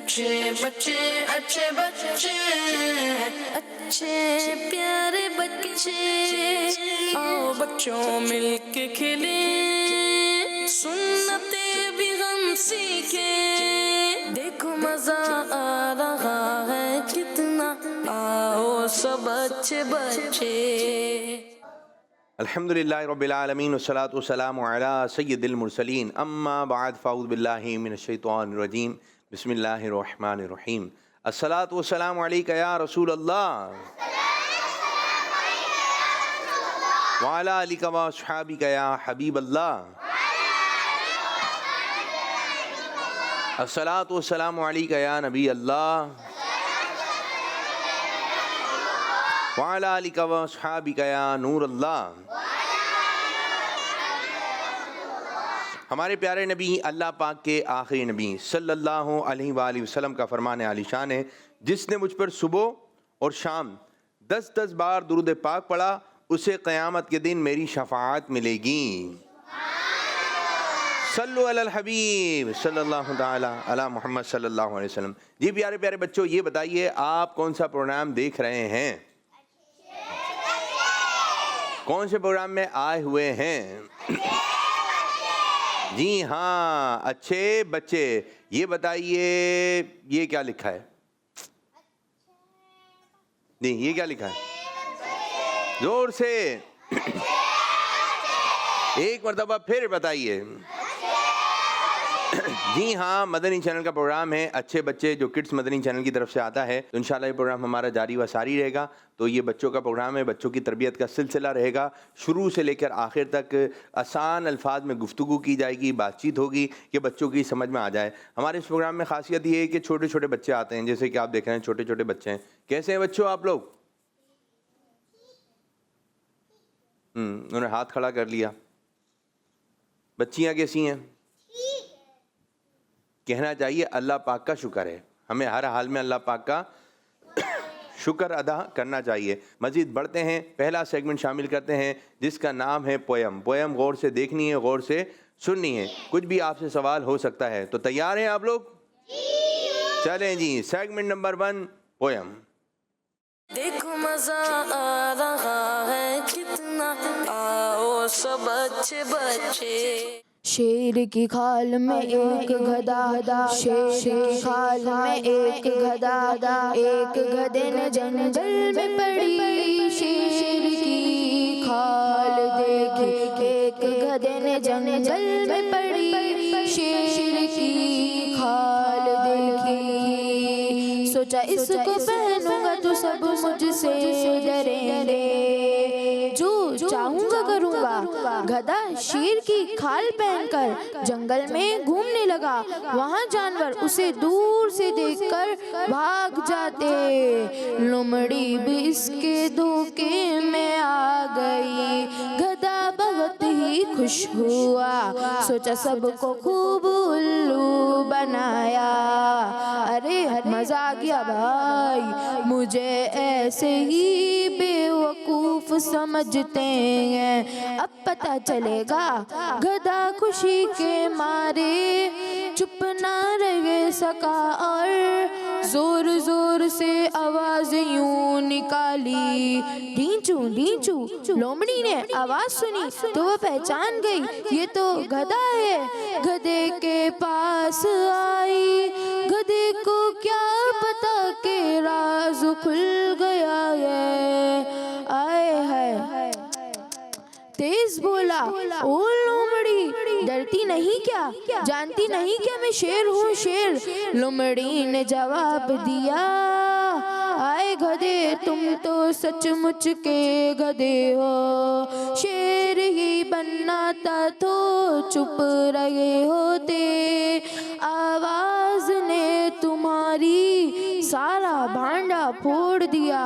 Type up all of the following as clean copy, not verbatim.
अच्छे बच्चे अच्छे बच्चे अच्छे प्यारे बच्चे, आओ बच्चों मिलके खेले, सुन्नते भी हम सीखे, देखो मजा आ रहा है कितना, आओ सब अच्छे बच्चे। अल्हम्दुलिल्लाहि रब्बिल आलमीन वस्सलातु वस्सलामु अला सय्यिदिल मुरसलीन अम्मा बाद फ़अऊज़ु बिल्लाहि मिनश्शैतानिर रजीम बिस्मिल्लाहिर रहमानिर रहीम। अस्सलातु वस्सलामु अलैका या रसूल अल्लाह व अला आलिका व अस्हाबिका या हबीब अल्लाह। अस्सलातु वस्सलामु अलैका या नबी अल्लाह व अला आलिका व अस्हाबिका या नूर अल्लाह। हमारे प्यारे नबी अल्लाह पाक के आखिरी नबी सल्लल्लाहु अलैहि वसल्लम का फरमान आलिशान है, जिसने मुझ पर सुबह और शाम 10-10 बार दुरूद पाक पढ़ा, उसे क़यामत के दिन मेरी शफ़ाअत मिलेगी। सल्लु अलल हबीब सल्लल्लाहु ताला अला मुहम्मद सल्लल्लाहु अलैहि वसल्लम। जी प्यारे प्यारे बच्चों, ये बताइए आप कौन सा प्रोग्राम देख रहे हैं? कौन से प्रोग्राम में आए हुए हैं? जी हाँ, अच्छे बच्चे। ये बताइए ये क्या लिखा है? नहीं, ये क्या लिखा है? जोर से एक मरतबा फिर बताइए। जी हाँ, मदनी चैनल का प्रोग्राम है अच्छे बच्चे, जो किड्स मदनी चैनल की तरफ से आता है। तो इंशाल्लाह ये प्रोग्राम हमारा जारी व सारी रहेगा। तो ये बच्चों का प्रोग्राम है, बच्चों की तरबियत का सिलसिला रहेगा। शुरू से लेकर आखिर तक आसान अल्फाज में गुफ्तगू की जाएगी, बातचीत होगी कि बच्चों की समझ में आ जाए। हमारे इस प्रोग्राम में खासियत ये है कि छोटे छोटे बच्चे आते हैं, जैसे कि आप देख रहे हैं छोटे छोटे बच्चे हैं। कैसे हैं बच्चों आप लोग? उन्होंने हाथ खड़ा कर लिया। बच्चियाँ कैसी हैं? कहना चाहिए अल्लाह पाक का शुक्र है। हमें हर हाल में अल्लाह पाक का शुक्र अदा करना चाहिए। मज़ीद बढ़ते हैं, पहला सेगमेंट शामिल करते हैं जिसका नाम है पोयम। पोयम गौर से देखनी है, गौर से सुननी है। कुछ भी आपसे सवाल हो सकता है, तो तैयार हैं आप लोग? चलें जी, सेगमेंट नंबर 1 पोयम। देखो मजा आ रहा है कितना, आओ सब अच्छे बच्चे। शेर की खाल में एक गधा, शेर की खाल में एक गधा, एक गधे ने जंगल में पड़ी शेर की खाल देखी, एक गधे ने जंगल में पड़ी शेर की खाल देखी। सोचा इसको पहनूंगा तो सब मुझसे डरेंगे, जो चाहूंगा करूंगा। गधा शेर की खाल पहनकर जंगल में घूमने लगा। वहाँ जानवर उसे दूर से देखकर भाग जाते। लोमड़ी भी इसके धोखे में आ गई। गधा बहुत ही खुश हुआ, सोचा सबको खूब उल्लू बनाया। अरे मजा आ गया भाई, मुझे ऐसे ही बेवकूफ समझते हैं। अब पता चलेगा। गधा खुशी के मारे चुप ना रह सका और जोर जोर से आवाज यूं निकाली, ढींचू ढींचू। लोमड़ी ने आवाज सुनी तो वह पहचान गई, ये तो गधा है। गधे के पास आई, गधे को क्या पता के राज खुल गया है। आए है तेज बोला, ओ लोमड़ी डरती नहीं क्या, जानती नहीं क्या मैं शेर हूँ शेर। लोमड़ी ने जवाब दिया, आए गधे तुम तो सचमुच के गधे हो। शेर ही बनना था तो चुप रहे होते। आवाज ने तुम्हारी सारा भांडा फोड़ दिया।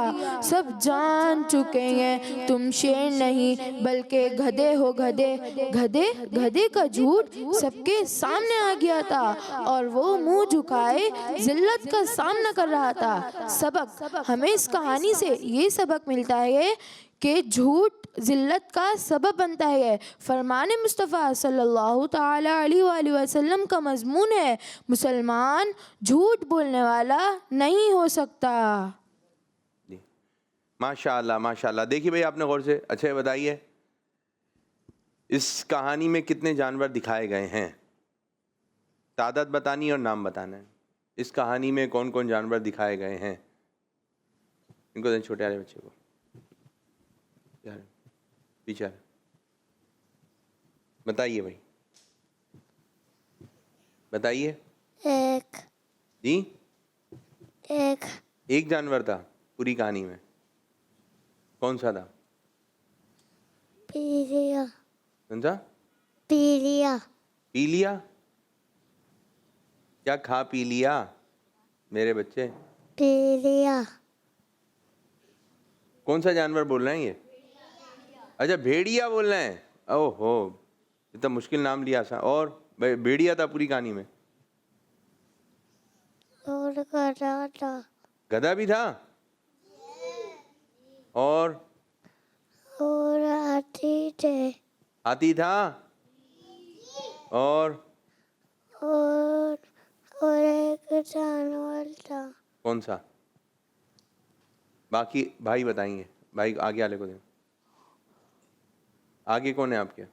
सब जान चुके हैं तुम शेर नहीं बल्कि गधे हो। गधे का झूठ सबके सामने आ गया था और वो मुंह झुकाए जिल्लत का सामना कर रहा था। सबक हमें इस कहानी से ये सबक मिलता है कि झूठ ज़िल्लत का सबब बनता है। फरमान मुस्तफ़ा सल्लल्लाहु ताला अलैहि वसल्लम का मज़मून है, मुसलमान झूठ बोलने वाला नहीं हो सकता। जी माशाअल्लाह माशाअल्लाह। देखिए भाई आपने गौर से अच्छा बताइए, इस कहानी में कितने जानवर दिखाए गए हैं? तादाद बतानी और नाम बताना है। इस कहानी में कौन कौन जानवर दिखाए गए हैं? इनको दें छोटे वाले बच्चे को, यार पीछे बताइए भाई, बताइए। एक जी एक एक जानवर था पूरी कहानी में, कौन सा था? पीलिया कौन सा? पीलिया पी लिया? क्या खा पी लिया मेरे बच्चे? पीलिया कौन सा जानवर बोल रहे हैं ये? अच्छा भेड़िया बोल रहे हैं। ओहो इतना मुश्किल नाम लिया सा। और भेड़िया था पूरी कहानी में? और गधा था गधा भी था? और हाथी थे हाथी था? और एक जानवर था। कौन सा? बाकी भाई बताएंगे। भाई आगे वाले को दें। आगे कौन है आपके?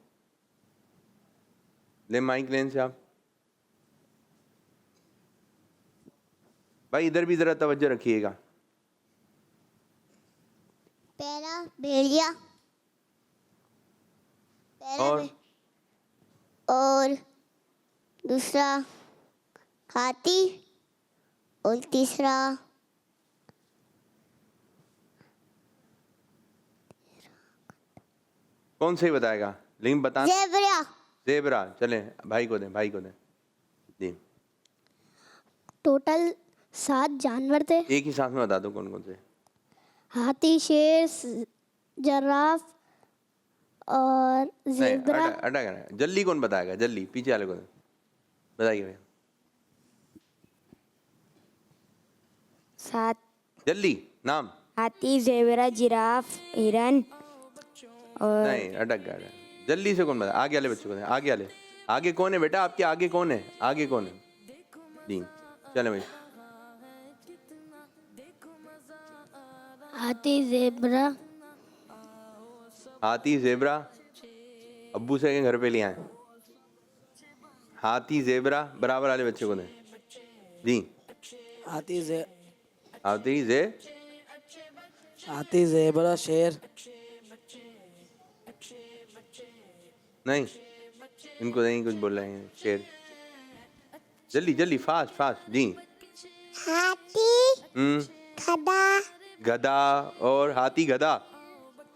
ले माइक लेन से आप। भाई इधर भी जरा तवज्जो रखिएगा। पहला भेड़िया, और दूसरा हाथी, और तीसरा कौन सही बताएगा? लेकिन बताना। ज़ेबरा। ज़ेबरा। चलें भाई को दें, भाई को दें। जी टोटल 7 जानवर थे। एक ही साथ में बता दो कौन कौन से। हाथी, शेर, जिराफ और ज़ेबरा। अटक है। जल्दी कौन बताएगा? जल्दी पीछे वाले को दें, बताइए भैया। 7 जल्दी नाम। हाथी, ज़ेबरा, जिराफ, हिरन और नहीं अटक गया। जल्दी से कौन बता? आगे वाले बच्चों को दें। आगे वाले। आगे कौन है बेटा? आपके आगे कौन है? आगे कौन है? जी चले भाई। हाथी, ज़ेबरा। हाथी ज़ेबरा। अब्बू से घर पे ले आए। हाथी ज़ेबरा बराबर वाले बच्चे को दें। जी हाथी जे हाथी जे हाथी, ज़ेबरा, शेर। नहीं इनको नहीं कुछ बोल रहे हैं। शेर। जल्दी जल्दी फास्ट फास्ट। जी हाथी, गधा, गधा। और हाथी गधा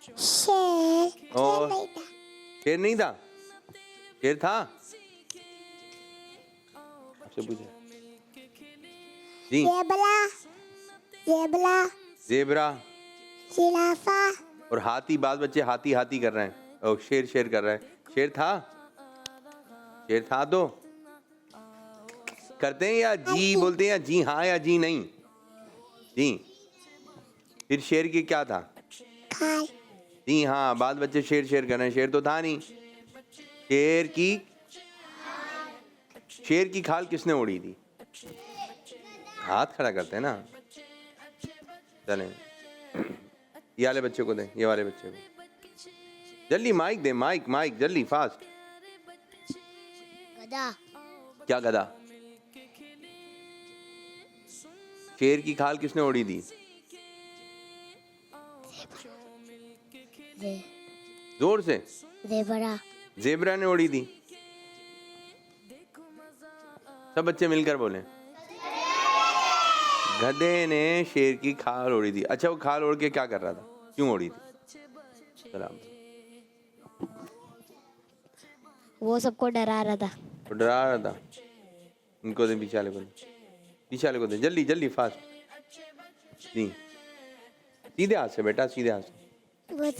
शेर। और शेर नहीं था? शेर था? आपसे पूछे। जी ज़ेबरा, ज़ेबरा जिराफा। और हाथी। बाद बच्चे हाथी हाथी कर रहे हैं और शेर शेर कर रहे हैं। शेर था? शेर था तो करते हैं या जी बोलते हैं या जी हाँ या जी नहीं? जी फिर शेर की क्या था? खाल। जी हाँ। बाद बच्चे शेर शेर कर रहे हैं। शेर तो था नहीं। शेर की खाल किसने उड़ी थी? हाथ खड़ा करते हैं ना। चलें ये वाले बच्चे को दें, ये वाले बच्चे को जल्दी माइक दे। माइक माइक जल्दी फास्ट। गधा। क्या गधा? शेर की खाल किसने उड़ी थी? जोर से। ज़ेबरा। ज़ेबरा ने उड़ी थी। सब बच्चे मिलकर बोले। गधे ने शेर की खाल उड़ी थी। अच्छा वो खाल उड़ के क्या कर रहा था? क्यों उड़ी थी? सलाम। वो सबको डरा रहा था। तो डरा रहा था। इनको दे पीछे वाले को दे। पीछे वाले को दे जल्दी जल्दी फास्ट। जी सीधे हाथ से बेटा, सीधे हाथ से। वो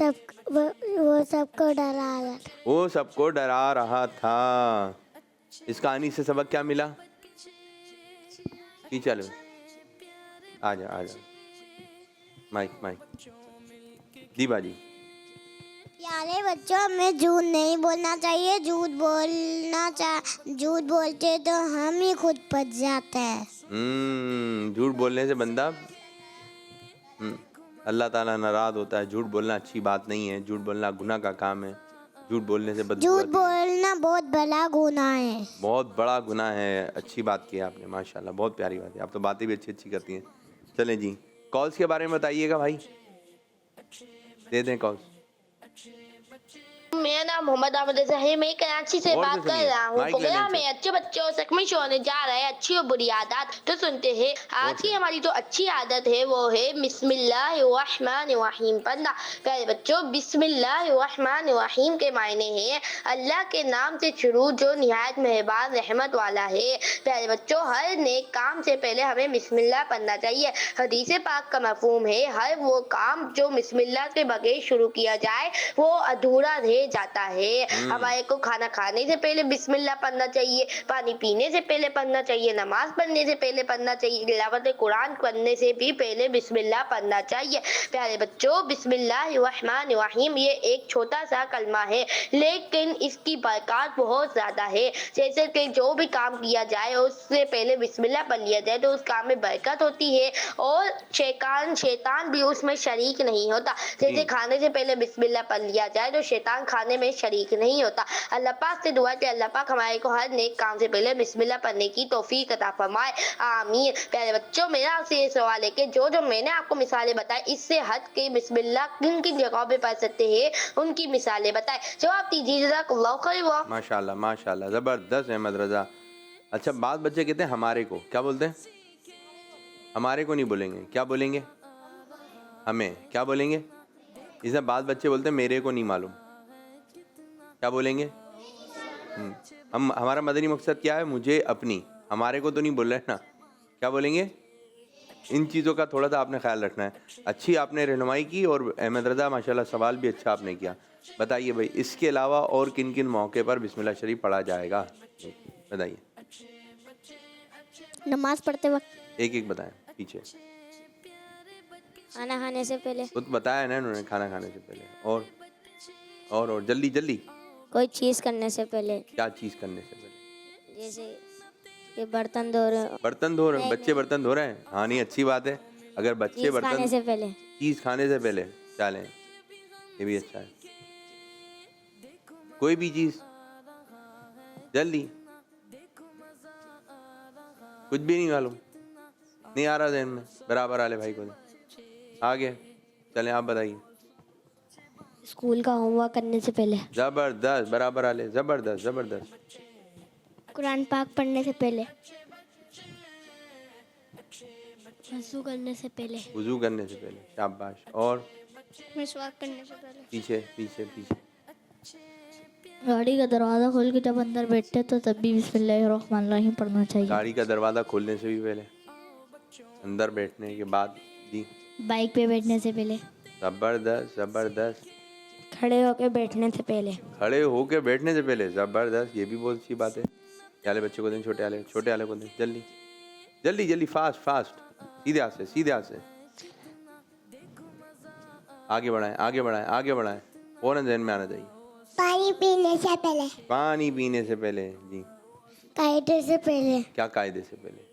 सबको डरा रहा था। वो सबको डरा रहा था। इस कहानी से सबक क्या मिला? पीछे वाले आ जा माइक माइक। जी बाजी प्यारे बच्चों, हमें झूठ नहीं बोलना चाहिए। झूठ बोलते तो हम ही खुद फंस जाते हैं। झूठ बोलने से बंदा अल्लाह ताला नाराज होता है। झूठ बोलना अच्छी बात नहीं है। झूठ बोलना गुनाह का काम है। झूठ बोलने से बदबू झूठ आती है। बोलना बहुत बड़ा गुनाह है। बहुत बड़ा गुनाह है। अच्छी बात की आपने, माशाल्लाह, बहुत प्यारी बात है। आप तो बातें भी अच्छी अच्छी करती हैं। चलें जी, कॉल्स के बारे में बताइएगा भाई, दे दें कॉल्स। मेरा नाम मोहम्मद आमिर रज़ा है। मैं कराची से गौर से बात कर सुनिए, रहा हूँ। माइक ले लें प्रोग्राम से। में अच्छे बच्चों से कमिश होने जा रहा है, अच्छी और बुरी आदत। तो सुनते हैं, आज की हमारी जो अच्छी आदत है वो है बिस्मिल्लाहिर्रहमानिर्रहीम पढ़ना। प्यारे बच्चों, बिस्मिल्लाहिर्रहमानिर्रहीम के मायने हैं अल्लाह के नाम से शुरू जो निहायत मेहरबान रहमत वाला है। प्यारे बच्चों, हर नेक काम से पहले हमें बिस्मिल्लाह पढ़ना चाहिए। हदीस पाक का मफहूम है हर वो काम जो बिस्मिल्लाह के बगैर शुरू किया जाए वो अधूरा रह जाता है। हमारे को खाना खाने से पहले बिस्मिल्लाह पढ़ना चाहिए, पानी पीने से पहले पढ़ना चाहिए, नमाज पढ़ने से पहले पढ़ना चाहिए, तिलावत कुरान पढ़ने से भी पहले बिस्मिल्लाह पढ़ना चाहिए। प्यारे बच्चों, बिस्मिल्लाहिर्रहमानिर्रहीम ये एक छोटा सा कलमा है लेकिन इसकी बरकत बहुत ज्यादा है। जैसे कि जो भी काम किया जाए उससे पहले बिस्मिल्लाह पढ़ लिया जाए तो उस काम में बरकत होती है और शैतान भी उसमें शरीक नहीं होता। जैसे खाने से पहले बिस्मिल्लाह पढ़ लिया जाए तो शैतान खाने में शरीक नहीं होता। अल्लाह पाक से दुआ है अल्लाह पाक हमारे को हर नेक काम से पहले बिस्मिल्लाह पढ़ने की तौफीक अता फरमाए, आमीन। प्यारे बच्चों, मेरा आपसे ये सवाल है कि जो मैंने आपको मिसालें बताई इससे हट के बिस्मिल्लाह किन किन जगहों पे पढ़ सकते हैं उनकी मिसालें बताएं। जवाब दीजिए। जज़ाकल्लाहु खैर। माशाल्लाह माशाल्लाह, ज़बरदस्त अहमद रज़ा। अच्छा, बात बच्चे कहते हैं हमारे को, क्या बोलते हैं? हमारे को नहीं बोलेंगे, क्या बोलेंगे? हमें। क्या बोलेंगे? इसे बात बच्चे बोलते हैं मेरे को नहीं मालूम, क्या बोलेंगे? हमारा मदनी मकसद क्या है? मुझे अपनी। हमारे को तो नहीं बोल रहे ना, क्या बोलेंगे? इन चीज़ों का थोड़ा सा आपने ख्याल रखना है। अच्छी आपने रहनुमाई की और अहमद रज़ा माशाल्लाह सवाल भी अच्छा आपने किया। बताइए भाई, इसके अलावा और किन किन मौके पर बिस्मिल्लाह शरीफ पढ़ा जाएगा? बताइए। नमाज पढ़ते वक्त। एक एक बताएं पीछे। खाना खाने से पहले, खुद बताया ना उन्होंने, खाना खाने से पहले। और जल्दी जल्दी। कोई चीज़ करने से पहले, क्या चीज़ करने से पहले? जैसे ये बर्तन धो रहे, बर्तन धो रहे हैं, बच्चे बर्तन धो रहे हैं। हाँ, नहीं, अच्छी बात है। अगर बच्चे चीज़ खाने बर्तन से पहले, चीज़ खाने से पहले चलें, ये भी अच्छा है। कोई भी चीज़ जल्दी, कुछ भी नहीं मालूम, नहीं आ रहा ज़हन में, बराबर आले भाई को आगे चलें। आप बताइए। स्कूल का होमवर्क करने से पहले। ज़बरदस्त, बराबर आले, ज़बरदस्त ज़बरदस्त। कुरान पाक पढ़ने से पहले। वज़ू करने से पहले। वुज़ू करने से पहले, शाबाश। और मिसवाक करने से पहले। पीछे पीछे पीछे। गाड़ी का दरवाज़ा खोल के जब अंदर बैठते तो तब भी बिस्मिल्लाहिर्रहमानिर्रहीम पढ़ना चाहिए। गाड़ी का दरवाज़ा खोलने से भी पहले, अंदर बैठने के बाद जी। बाइक पे बैठने से पहले। ज़बरदस्त ज़बरदस्त। खड़े होके बैठने से पहले, खड़े होके बैठने से पहले, ज़बरदस्त, ये भी बहुत अच्छी बात है। वाले बच्चे को दें, छोटे वाले को दें। जल्दी जल्दी जल्दी, फास्ट फास्ट, सीधे हाथ से, सीधे हाथ से। आगे बढ़ाएं आगे बढ़ाएं आगे बढ़ाएं, फ़ौरन ज़हन में आना चाहिए। पानी पीने से पहले। पानी पीने से पहले जी। कायदे से पहले। क्या कायदे से पहले?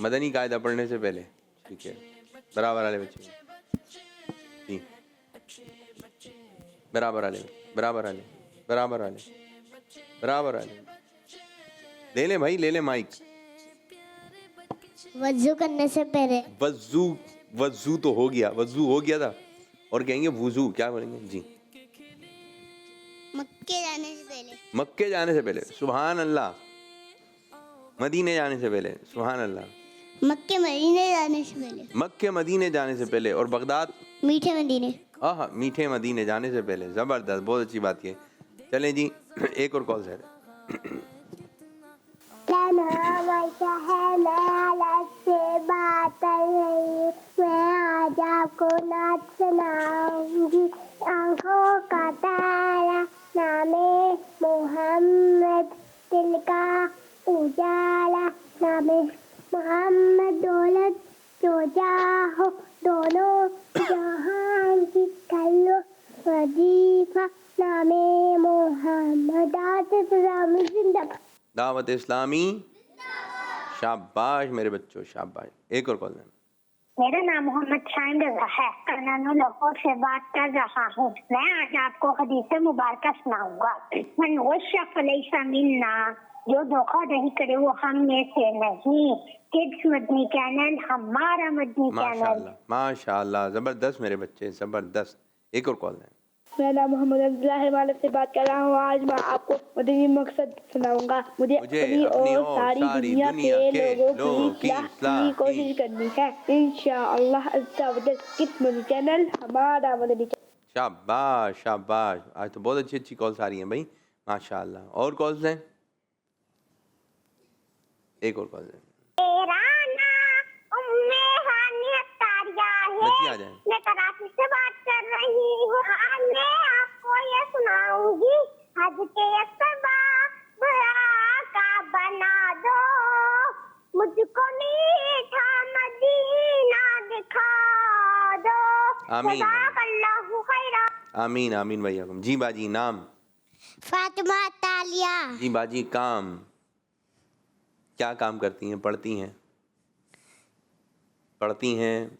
मदनी कायदा पढ़ने से पहले, ठीक है। बराबर वाले बच्चे जी, बराबर वाले बराबर वाले बराबर वाले बराबर वाले। ले ले भाई, ले ले माइक। वज़ू करने से पहले। वज़ू तो हो गया, वज़ू हो गया था। और कहेंगे वुज़ू, क्या बोलेंगे जी? मक्के जाने से पहले। मक्के जाने से पहले, सुभान अल्लाह। मदीने जाने से पहले, सुभान अल्लाह। मक्के मदीने जाने से पहले। मक्के मदीने जाने से पहले। और बगदाद, मीठे मदीने। हाँ, मीठे मदीने जाने से पहले। ज़बरदस्त, बहुत अच्छी बात की। चलें जी, एक और कॉल है। से बात कर रही, मैं आज आपको नाच सुनाऊंगी। आंखों का तारा नामे मोहम्मद, दिल का उजाला नामे मोहम्मद, दौलत जो चाहो दोनों जहां की कल्लो वजीफा नामे मोहम्मद इस्लामी जिंदाबाद। दावत इस्लामी, शाबाश मेरे बच्चों, शाबाश। एक और कॉल। मेरा नाम मोहम्मद शाहिन रजा है, करनानो लाहौर से बात कर रहा हूँ। मैं आज आपको हदीस मुबारक सुनाऊंगा। मन गुस्सा फलैसा मिन्ना, जो धोखाधड़ी करे वो हम में से नहीं। किड्स मदनी चैनल हमारा मदनी चैनल। माशाल्लाह माशाल्लाह, जबरदस्त मेरे बच्चे, जबरदस्त। एक और कॉल है। मेरा नाम मोहम्मद अब्दुल्लाह मालिक से बात कर रहा हूँ। आज मैं आपको मदनी मकसद सुनाऊंगा। मुझे अपनी और सारी दुनिया के लोगों की इस्लाह की कोशिश करनी है। इंशाअल्लाह अज़्ज़ा वजल किड्स मदनी चैनल हमारा मदनी चैनल। शाबाश शाबाश, आज तो बहुत अच्छी अच्छी कॉल्स आ रही हैं भाई, माशाल्लाह। और कॉल्स हैं? एक और कॉल है। बच्ची आ जाए। मैं कराची से बात कर रही हूँ। आज मैं आपको ये सुनाऊंगी। हज के सबब का बना दो, मुझको मीठा मदीना दिखा दो। आमीन जज़ाकल्लाहु खैरा। आमीन आमीन भैया। जी बाजी, नाम? फातिमा तालिया। जी बाजी, काम? क्या काम करती हैं? पढ़ती हैं? पढ़ती हैं?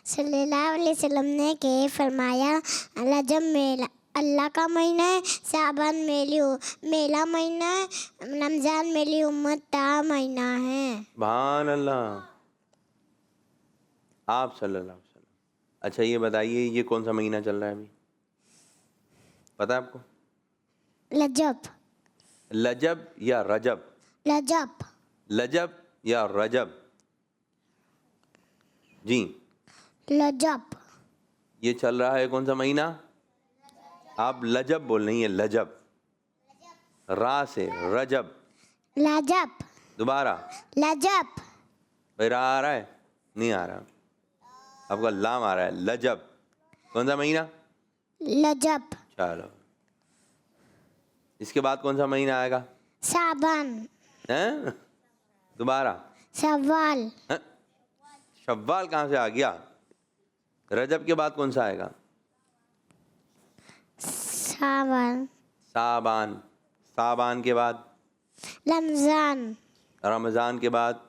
सल्लल्लाहु अलैहि वसल्लम ने के फरमाया, रजब मेला अल्लाह का महीना है, सावन मेला महीना है, रमजान मेरी उम्मत का महीना है। सुभान अल्लाह। आप सल्लल्लाहु अलैहि वसल्लम। अच्छा ये बताइए, ये कौन सा महीना चल रहा है अभी, पता है आपको? रजब। लजब या रजब? रजब। लजब या रजब? जी रजब। ये चल रहा है कौन सा महीना? आप लजब बोल रही हैं, लजब रा से, रजब। रजब। दोबारा। रजब। भाई रा आ रहा है? नहीं आ रहा, आपका लाम आ रहा है। लजब कौन सा महीना? रजब। चलो, इसके बाद कौन सा महीना आएगा? सावन। हैं? दोबारा। सवाल। हैं? शव्वाल कहाँ से आ गया? रजब के बाद कौन सा आएगा? सावन। साबान। साबान के बाद? रमजान। रमज़ान के बाद?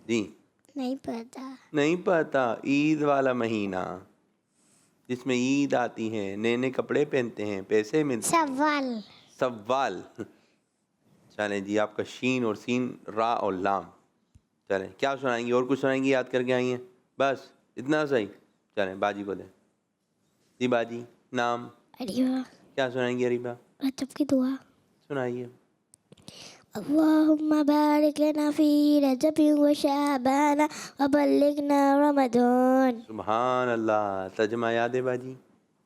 जी नहीं पता। नहीं पता। ईद वाला महीना जिसमें ईद आती है, नए नए कपड़े पहनते हैं, पैसे मिलते हैं। सवाल। सवाल। चलें जी, आपका शीन और सीन, रा और लाम। चलें, क्या सुनाएंगी? और कुछ सुनाएंगी? याद करके आई हैं? बस इतना सही। चलें बाजी को दें। जी बाजी, नाम? अरीबा। क्या सुनाएंगी अरीबा? रजब की दुआ। सुनाइए। अल्लाहुम्मा बारिक लना फी रजब व शाबान व बल्लिगना रमजान। सुभान अल्लाह। तर्जुमा याद है बाजी?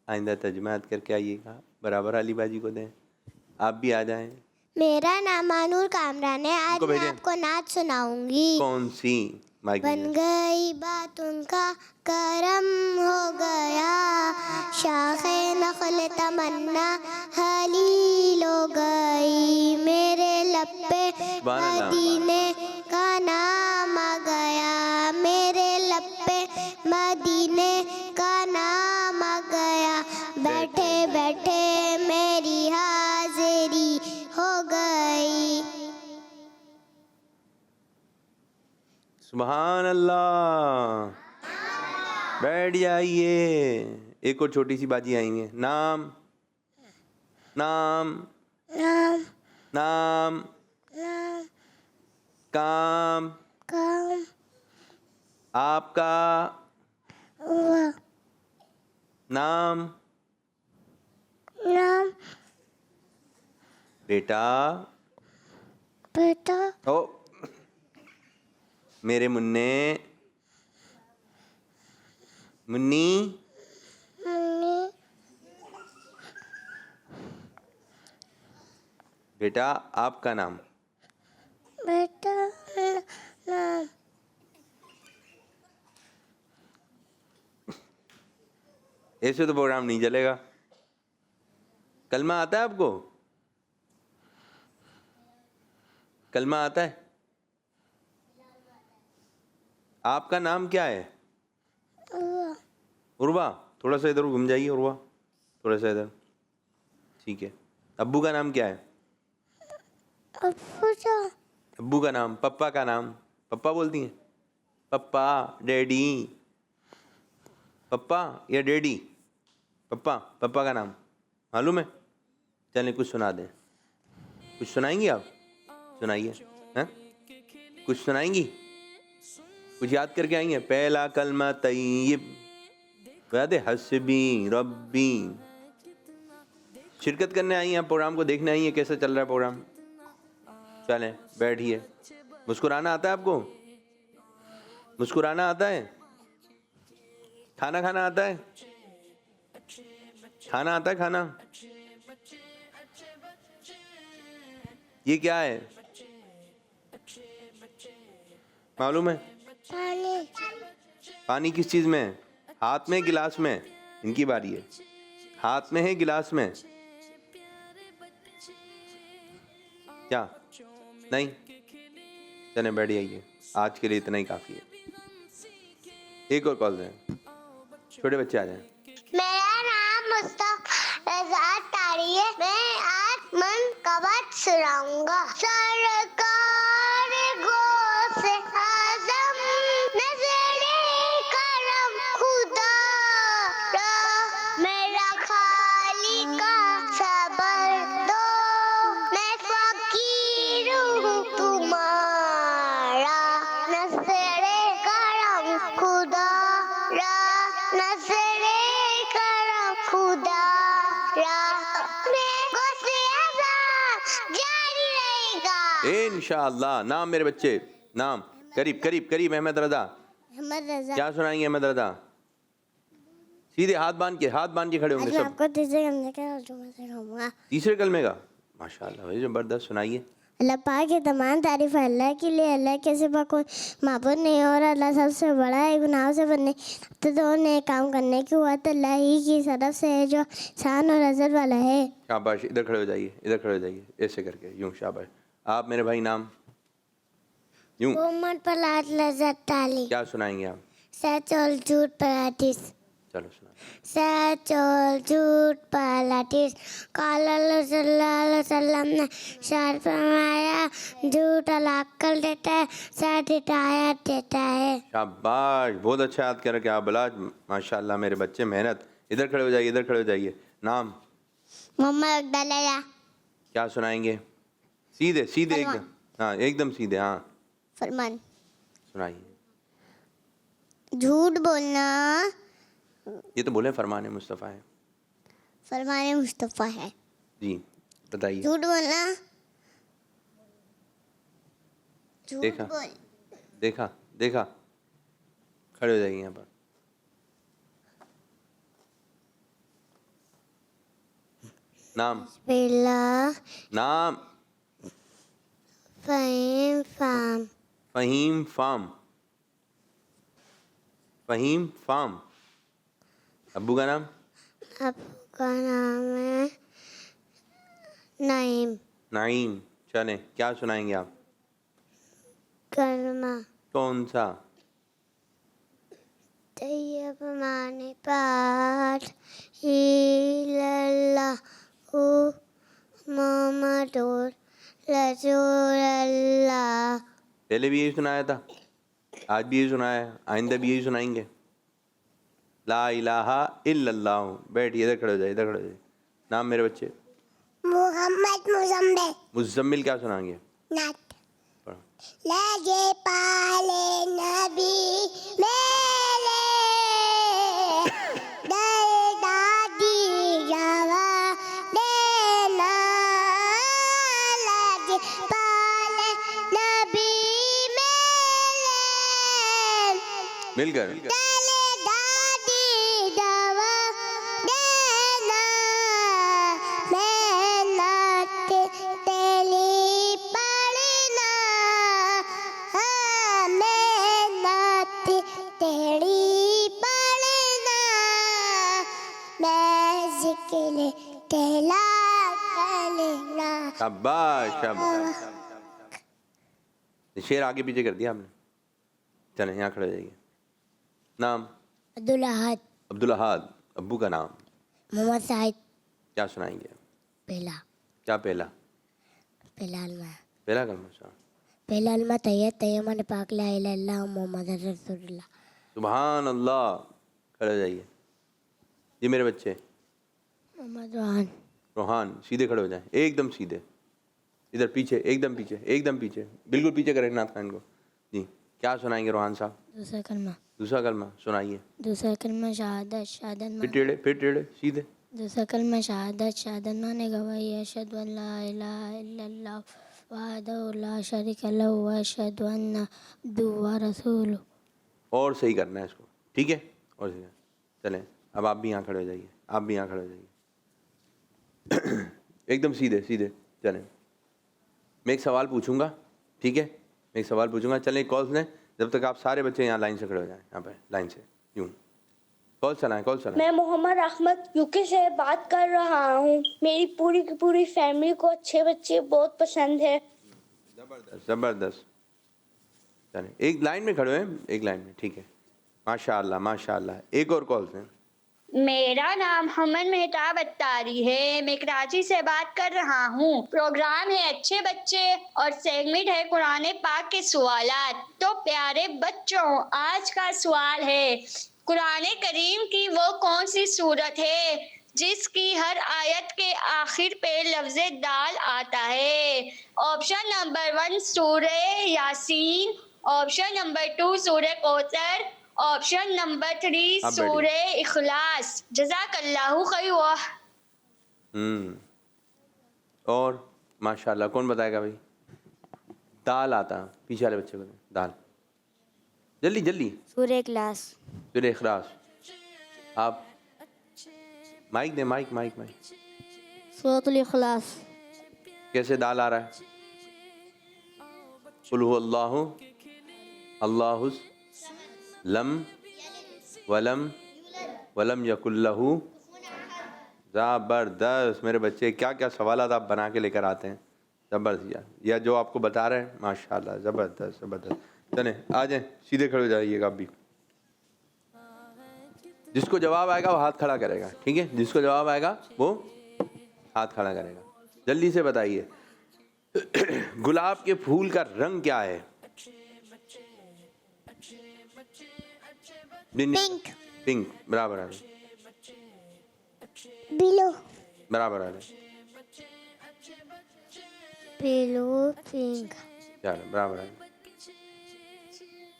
आइंदा तर्जुमा याद करके आइएगा। बराबर अली बाजी को दें। आप भी आ जाएं। मेरा नाम मानूर कामरान है। आज उनको मैं भेजें। आपको नाच सुनाऊंगी। कौन सी? माइक बन में। गई बात उनका करम हो गया, शाखे नखल तमन्ना हलील हो गई, मेरे लब पे सुभान अल्लाह। मदीने का नाम आ गया, मेरे लब पे मदीने का नाम आ गया, बैठे बैठे मेरी हाजिरी हो गई। सुभान अल्लाह। बैठ जाइए। एक और छोटी सी बाजी आएंगे। नाम? नाम? नाम। नाम? नाम। काम? काम। आपका हुआ। नाम? नाम। बेटा। बेटा। ओ मेरे मुन्ने, मुन्नी। मम्मी। बेटा आपका नाम? बेटा नाम। ऐसे तो प्रोग्राम नहीं चलेगा। कलमा आता है आपको? कलमा आता है? आपका नाम क्या है? उर्वा, थोड़ा सा इधर घूम जाइए उर्वा, थोड़ा सा इधर। ठीक है। अब्बू का नाम क्या है? अब्बू का नाम, पप्पा का नाम, पप्पा बोलती हैं? पप्पा, डैडी, पप्पा या डैडी? पप्पा, पप्पा का नाम मालूम है? चलें कुछ सुना दें। कुछ सुनाएंगी आप? सुनाइए। हैं? कुछ सुनाएंगी? कुछ याद करके आई हैं? पहला कलमा तय्यब, याद है? हस्बी रब्बी। शिरकत करने आई हैं, प्रोग्राम को देखने आई हैं, कैसा चल रहा है प्रोग्राम? चलें बैठिए। मुस्कुराना आता है आपको? मुस्कुराना आता है? खाना खाना आता है? खाना आता है? खाना ये क्या है मालूम है? पानी। पानी किस चीज में है? हाथ में, गिलास में? इनकी बारी है। हाथ में है, गिलास में? क्या नहीं? चलें बैठ जाइए, आज के लिए इतना ही काफी है। एक और कॉल दें, छोटे बच्चे आ जाएं। मेरा नाम मुस्तफा रज़ा तारी है। मैं आज मन कवच सुनाऊंगा। सरकार गौसे आज़म नज़रे करम खुदा रा, मेरा खालिका सबर दो, मैं फकीर हूँ तुम्हारा, नज़रे करम खुदा रा, नज़रे करम खुदा रा, मैं गौसे आज़म जारी रहेगा। इंशाअल्लाह। नाम मेरे बच्चे, नाम? करीब करीब करीब। अहमद रजा। अहमद रज़ा। क्या सुनाएंगे अहमद रजा? सीधे हाथ बांध के, हाथ बांध के खड़े होंगे सब। आपको तीसरे कलमे का तर्जुमा सिखाऊंगा। तीसरे कलमे का? माशाअल्लाह भाई, जबरदस्त, सुनाइए। अल्लाह पाक की तमाम तारीफ है अल्लाह के लिए। अल्लाह के सिवा कोई माबूद नहीं और अल्लाह सबसे बड़ा है। गुनाहों से बनने तो दोनों काम करने की हुआ तो अल्लाह ही की तरफ से है जो शान और अज़त वाला है। शाबाश। इधर खड़े हो जाइए, इधर खड़े हो जाइए, ऐसे करके यूं। शाबाश। आप मेरे भाई, नाम? यूं। मोहम्मद पलाट लज़्ज़त ताली। क्या सुनाएंगे आप? सच और झूठ पर हदीस। चलो सुना। सच और झूठ पर हदीस। काला सल्लल्लाहु अलैहि वसल्लम ने शायद फरमाया, झूठ अल्लाह अक्ल देता है, सच हिदायत देता है। शाबाश, बहुत अच्छा याद कर रखे आप बलाज, माशाअल्लाह मेरे बच्चे, मेहनत। इधर खड़े हो जाइए, इधर खड़े हो जाइए। नाम? मोहम्मद अब्दुल्ला। क्या सुनाएंगे? सीधे सीधे एकदम। हाँ एकदम सीधे। हाँ फरमान। सुनाइए। झूठ बोलना ये तो बोले फरमान मुस्तफ़ा है। फरमान मुस्तफ़ा है। जी बताइए। झूठ बोलना, झूठ देखा बोल। देखा देखा। खड़े हो जाइए यहाँ पर। नाम? बिल्ला। नाम? फ़हीम फ़ाम। फ़हीम फ़ाम। फ़हीम फ़ाम। अब्बू का नाम? अब्बू का नाम है नईम। नाइम। चलें, क्या सुनाएंगे आप? कलमा। कौन सा? तैयब माने पाठ इल्लल्लाहु मुहम्मदुर रसूलुल्लाह। पहले भी यही सुनाया था, आज भी यही सुनाया है, आइंदा भी यही सुनाएंगे। ला इलाहा इल्लल्लाह। बैठिए, इधर खड़े हो जाइए, इधर खड़े हो जाइए। नाम मेरे बच्चे? मोहम्मद मुजम्मिल। मुजम्मिल। क्या सुनाएंगे? नात। पढ़ो। लगे पाले नबी मेरे दादी जवा देना, लगे पाले नबी मेरे मिलकर दादी जवा देना, मेहनत तेरी पढ़ना, हाँ मेहनत तेरी पढ़ना, मैं जिक्र तेरा करना। शाबाश शाबाश। शेर आगे पीछे कर दिया आपने। चलें, यहाँ खड़े हो जाइए। नाम? अब्दुल अहद। अब्दुल अहाद, अब्बू का नाम? मोहम्मद साहिद। क्या सुनाएंगे? पहला क्या पहला? पहला अलमा पहला कलमा सुना। पहला अलमा तैयब तैयब ने पाक ला इलाहा इल्लल्लाह मोहम्मद रसूलुल्लाह। सुभान अल्लाह। खड़े हो जाइए जी मेरे बच्चे। मोहम्मद रोहान। रोहान, सीधे खड़े हो जाएं, एकदम सीधे। इधर पीछे, एकदम पीछे, एकदम पीछे, बिल्कुल पीछे करें नाथ खान को जी। क्या सुनाएंगे रोहान साहब? दूसरा कलमा। दूसरा कलमा सुनाइए। दूसरा कलमा शहादत शहादत फिर टेढ़े सीधे। दूसरा कलमा शहादत शहादत माने गवाही अशहदु अन ला इलाहा इल्लल्लाह वहदहु ला शरीका लहु व अशहदु अन्ना अब्दुहु व रसूलुहु। और सही करना है इसको, ठीक है? और सही। चलें, अब आप भी यहाँ खड़े हो जाइए, आप भी यहाँ खड़े हो जाइए। एकदम सीधे सीधे चलें। मैं एक सवाल पूछूंगा, ठीक है? मैं एक सवाल पूछूंगा, चलें कॉल्स लें जब तक आप सारे बच्चे यहाँ लाइन से खड़े हो जाएं। यहाँ पे लाइन से यूँ कॉल चलाएं, कॉल चलाएं। मैं मोहम्मद अहमद यूके से बात कर रहा हूँ। मेरी पूरी की पूरी फैमिली को अच्छे बच्चे बहुत पसंद है। ज़बरदस्त ज़बरदस्त। चलें एक लाइन में खड़े हैं, एक लाइन में, ठीक है? माशाअल्लाह माशाअल्लाह। एक और कॉल से। मेरा नाम हमन मेहताब अत्तारी है। मैं कराची से बात कर रहा हूँ। प्रोग्राम है अच्छे बच्चे और सेगमेंट है कुरान पाक के सवालात। तो प्यारे बच्चों, आज का सवाल है, कुरान करीम की वो कौन सी सूरत है जिसकी हर आयत के आखिर पे लफ्ज़ दाल आता है? ऑप्शन नंबर 1 सूरे यासीन, ऑप्शन नंबर 2 सूरे कौसर, ऑप्शन नंबर 3 सूरे इखलास। जज़ाकल्लाहु खैर। और माशाल्लाह, कौन बताएगा भाई? दाल आता, पीछे वाले बच्चे को दाल। जल्दी जल्दी। सूरे इखलास। सूरे इखलास। आप माइक दे, माइक माइक माइक। सूरतुल इखलास। कैसे दाल आ रहा है? कुल हु अल्लाहु अल्लाहु लम वलम वलम यकुल्लहु। ज़बरदस्त मेरे बच्चे, क्या क्या सवालात आप बना के लेकर आते हैं। ज़बरदस्त। या जो आपको बता रहे हैं माशाल्लाह, ज़बरदस्त ज़बरदस्त। चलें आ जाएं, सीधे खड़े हो जाइएगा आप भी। जिसको जवाब आएगा वो हाथ खड़ा करेगा, ठीक है? जिसको जवाब आएगा वो हाथ खड़ा करेगा। जल्दी से बताइए, गुलाब के फूल का रंग क्या है? पिंक। पिंक बराबर आ रहे। बिलो। बराबर आ रहे। Below pink. चलो बराबर आ रहे,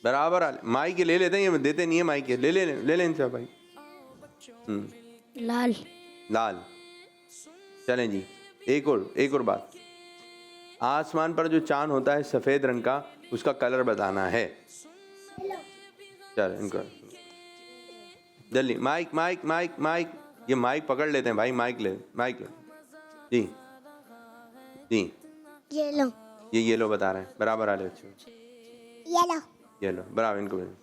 बराबर आ। माइक ले लेते हैं, ये देते नहीं है माइक। ले ले इनसे भाई। लाल। लाल। चलें जी, एक और बात। आसमान पर जो चांद होता है सफ़ेद रंग का, उसका कलर बताना है। चल इनको जल्दी, माइक माइक माइक माइक। ये माइक पकड़ लेते हैं भाई, माइक ले जी जी। येलो। ये येलो बता रहे हैं, बराबर आ रहे बच्चों। येलो। येलो बराबर, इनको येलो।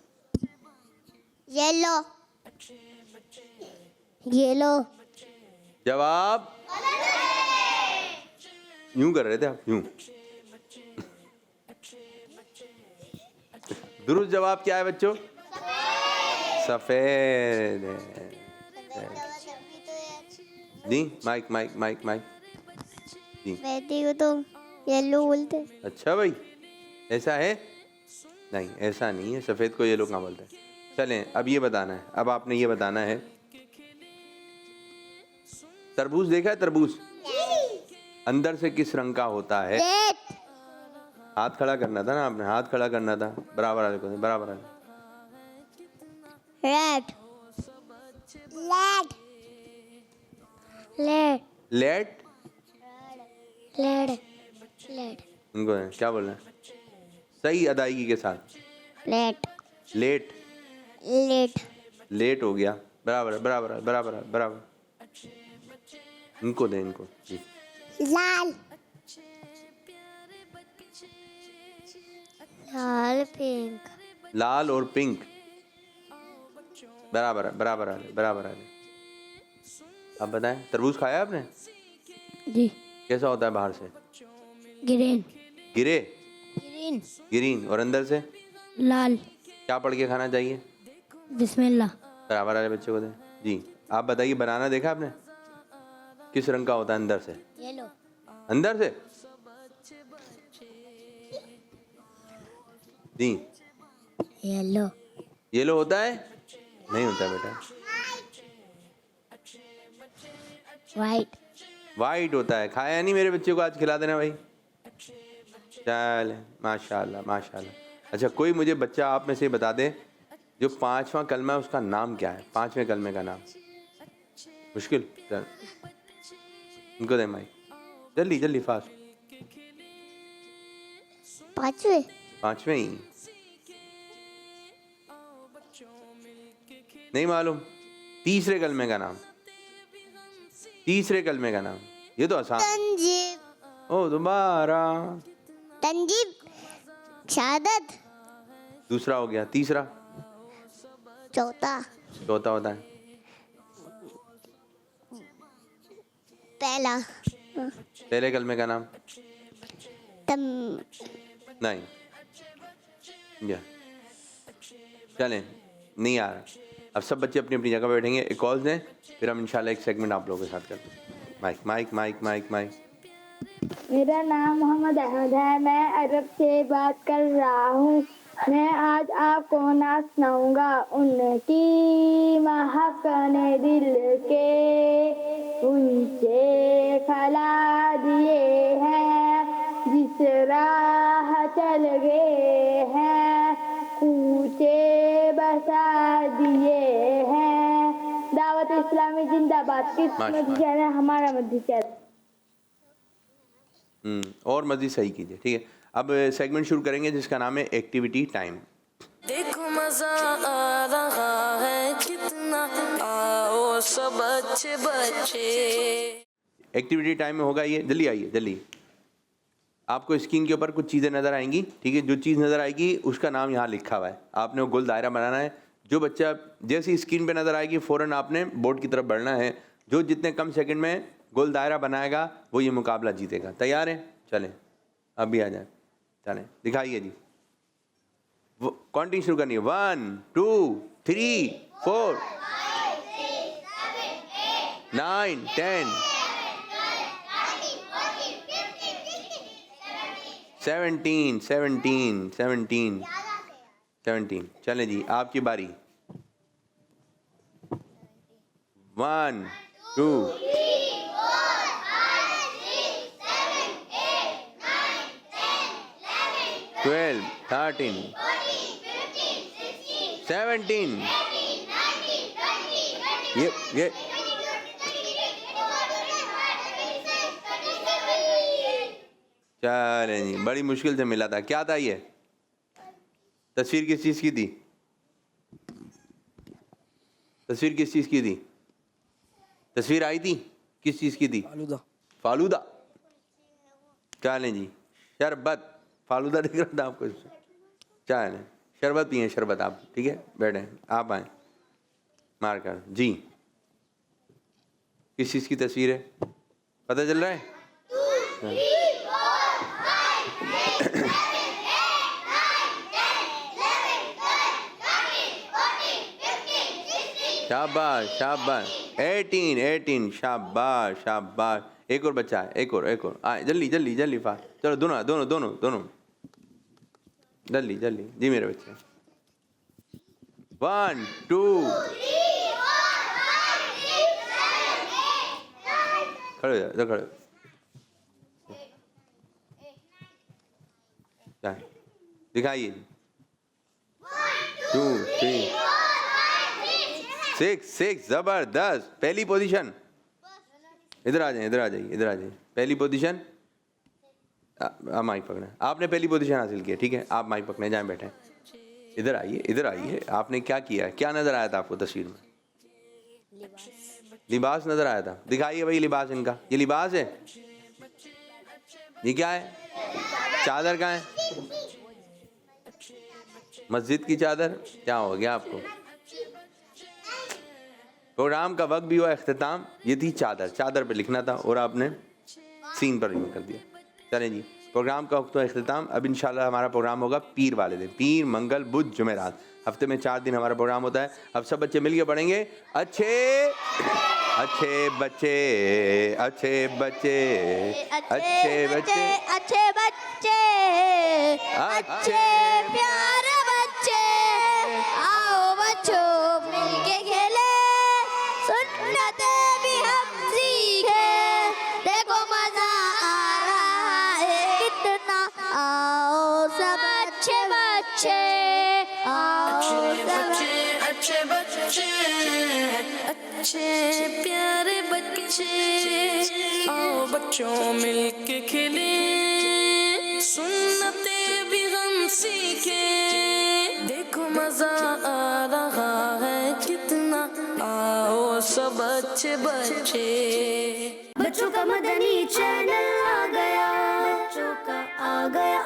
येलो। जवाब यूं कर रहे थे आप, यूं। दुरुस्त जवाब क्या है बच्चों? सफेद है जी। माइक माइक माइक माइक जी। बेटी को तो येलो बोलते। अच्छा भाई, ऐसा है? नहीं ऐसा नहीं है, सफ़ेद को येलो कहाँ बोलते हैं। चलें अब ये बताना है, अब आपने ये बताना है, तरबूज देखा है? तरबूज अंदर से किस रंग का होता है? हाथ खड़ा करना था ना आपने, हाथ खड़ा करना था। बराबर आ रहे, बराबर आ रहे। रेड। लेड। लेड। लेट। लेड। लेड। इनको क्या बोल रहे हैं? सही अदायगी के साथ। लेट। लेट। लेट। लेट हो गया। बराबर बराबर बराबर बराबर। इनको दें, इनको जी। लाल। लाल पिंक। लाल और पिंक बराबर बराबर आ रहे, बराबर आ रहे। अब बताएं, तरबूज खाया आपने? जी। कैसा होता है बाहर से? ग्रीन। गिरे? ग्रीन। ग्रीन। और अंदर से? लाल। क्या पढ़ के खाना चाहिए? बिस्मिल्लाह। बराबर वाले बच्चे को दें जी। आप बताइए, बनाना देखा आपने? किस रंग का होता है अंदर से? येलो। अंदर से जी। येलो। येलो होता है? नहीं होता बेटा, वाइट। वाइट होता है। खाया नहीं मेरे बच्चे को, आज खिला देना भाई। चल माशाल्लाह माशाल्लाह। अच्छा, कोई मुझे बच्चा आप में से बता दे जो 5वां कलमा है उसका नाम क्या है? 5वें कलमे का नाम मुश्किल। चल इनको दे माइक, जल्दी जल्दी फास्ट। 5वें ही नहीं मालूम? तीसरे कलमे का नाम, तीसरे कलमे का नाम, ये तो आसान। तंजीब। ओ दोबारा। तंजीब। शहादत। दूसरा हो गया, तीसरा? चौथा। चौथा होता है पहला। पहले कलमे का नाम नहीं। या चलें, नहीं आ रहा। अब सब बच्चे अपनी अपनी जगह बैठेंगे, एक कॉल दें, फिर हम इंशाल्लाह एक सेगमेंट आप लोगों के साथ करते हैं। Mic mic mic mic mic. मेरा नाम मोहम्मद अहमद है, मैं अरब से बात कर रहा हूँ। मैं आज आपको नात सुनाऊंगा। उनकी महकने दिल के ऊंचे फला दिए हैं, जिस राह चल गए हैं ऊंचे बसा दिए हैं। दावत इस्लामी जिंदाबाद। किस मस्जिद है हमारा मस्जिद? और मज़ीद सही कीजिए, ठीक है। अब सेगमेंट शुरू करेंगे जिसका नाम है एक्टिविटी टाइम। देखो मजा आ रहा है कितना, आओ सब अच्छे बच्चे। एक्टिविटी टाइम में होगा ये, जल्दी आइए जल्दी। आपको स्क्रीन के ऊपर कुछ चीज़ें नज़र आएंगी, ठीक है। जो चीज़ नज़र आएगी उसका नाम यहाँ लिखा हुआ है, आपने वो गोल दायरा बनाना है। जो बच्चा जैसी स्क्रीन पे नज़र आएगी फ़ौरन आपने बोर्ड की तरफ बढ़ना है। जो जितने कम सेकंड में गोल दायरा बनाएगा वो ये मुकाबला जीतेगा। तैयार है? चलें अब भी आ जाए, चलें दिखाइए जी। वो काउंटिंग शुरू करनी है। 1 2 3 4 9 10 17 17 17 17। चलें जी, आपकी बारी। 1 2 12 13 17। ये चलें जी, बड़ी मुश्किल से मिला था। क्या था ये? तस्वीर किस चीज़ की थी? तस्वीर किस चीज़ की थी? तस्वीर आई थी किस चीज़ की थी? फालूदा। फालूदा। चलें जी, शरबत। फालूदा दिख रहा था आपको? चलें शरबत पिए, शरबत आप, ठीक है। बैठे, आप आए मार कर जी। किस चीज़ की तस्वीर है पता चल रहा है? शाबाश शाबाश। 18 18 शाबाश शाबाश। एक और बच्चा है, एक और आए जल्दी जल्दी जल्दी फास्ट। चलो दोनों दोनों दोनों दोनों जल्दी जल्दी जी मेरे बच्चे। 1 2 खड़े हो जाओ, खड़े हो। दिखाइए। 2 3 6 6 जबरदस्त। पहली पोजीशन। इधर आ जाइए, इधर आ जाइए, इधर आ जाइए। पहली पोजीशन। आप माइक पकड़ें। आपने पहली पोजीशन हासिल की है, ठीक है। आप माइक पकड़े, जाएं बैठे। इधर आइए, इधर आइए। आपने क्या किया है? क्या नज़र आया था आपको तस्वीर में? लिबास नज़र आया था। दिखाइए भाई लिबास इनका। ये लिबास है? ये क्या है? चादर कहाँ है? मस्जिद की चादर। क्या हो गया आपको? प्रोग्राम का वक्त भी हुआ इख्तिताम। ये थी चादर, चादर पे लिखना था और आपने सीन पर रिमूव कर दिया। चलें जी। प्रोग्राम का वक्त अख्ताम। अब इंशाल्लाह हमारा प्रोग्राम होगा पीर वाले दिन, पीर मंगल बुध जुमेरात, हफ्ते में 4 दिन हमारा प्रोग्राम होता है। अब सब बच्चे मिलके पढ़ेंगे, अच्छे अच्छे बच्चे, अच्छे बच्चे, अच्छे बच्चे, अच्छे बच्चे, अच्छे प्यारे बच्चे, आओ बच्चों मिलके खेले, सुन्नते भी हम सीखे, देखो मजा आ रहा है कितना, आओ सब अच्छे बच्चे, आओ सब अच्छे बच्चे, अच्छे प्यारे बच्चे, आओ बच्चों मिलके खेले, सुन्नते भी हम सीखे, देखो मजा आ रहा है कितना, आओ सब अच्छे बच्चे। बच्चों का मदनी चैनल आ गया, बच्चों का आ गया